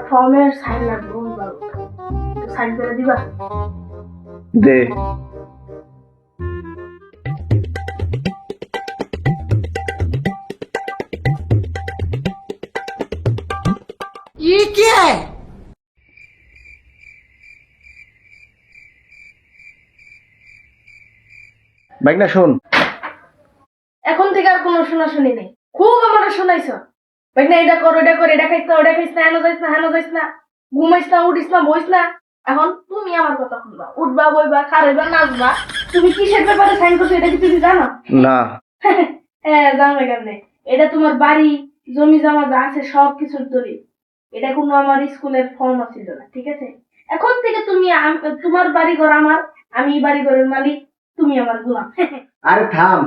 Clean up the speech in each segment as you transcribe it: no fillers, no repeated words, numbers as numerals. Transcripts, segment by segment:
ফর্মের সাইন লাগবে সাইন করে দিবা? দে। ये क्या है? ভাগনা শোন, এখন থেকে আর কোনো শোনাশুনি নেই। খুব আমার শোনাইছ না, এটা কর, এটা কর, এটা খাইস না, ওটা খাইস না, হেন যাইস না, হেন যাইস না, ঘুমাইস না, উঠিস না, বইস না। এখন তুমি আমার কথা শুনবা, উঠবা, বইবা, খারাইবা, নাচবা। তুমি কিসের ব্যাপারে সাইন করছো এটা কি তুমি জানো? না। হ্যাঁ, জানবে কেমনে? এটা তোমার বাড়ি, জমি জমা যা আছে সব কিছুর দলিল। এটা কোনো আমার স্কুলের ফর্ম ছিল না, ঠিক আছে? এখন থেকে তুমি তোমার বাড়ি ঘর আমার, আমি বাড়ি ঘরের মালিক, তুমি আমার গোলাম। আরে থাম,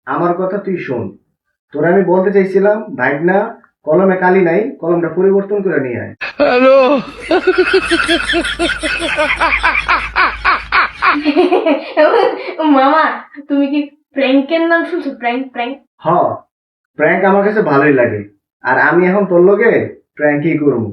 আমার কথা তুই শোন। তোরা আমি বলতে চাইছিলাম ভাগনা কলমে কালি নাই, কলমটা পরিবর্তন করে নিয়ে আয়। মামা, তুমি কি প্র্যাঙ্কের নাম শুনছো? Prank, prank. হ, প্র্যাঙ্ক আমার কাছে ভালোই লাগে, আর আমি এখন তোর লগে প্র্যাঙ্কই করবো।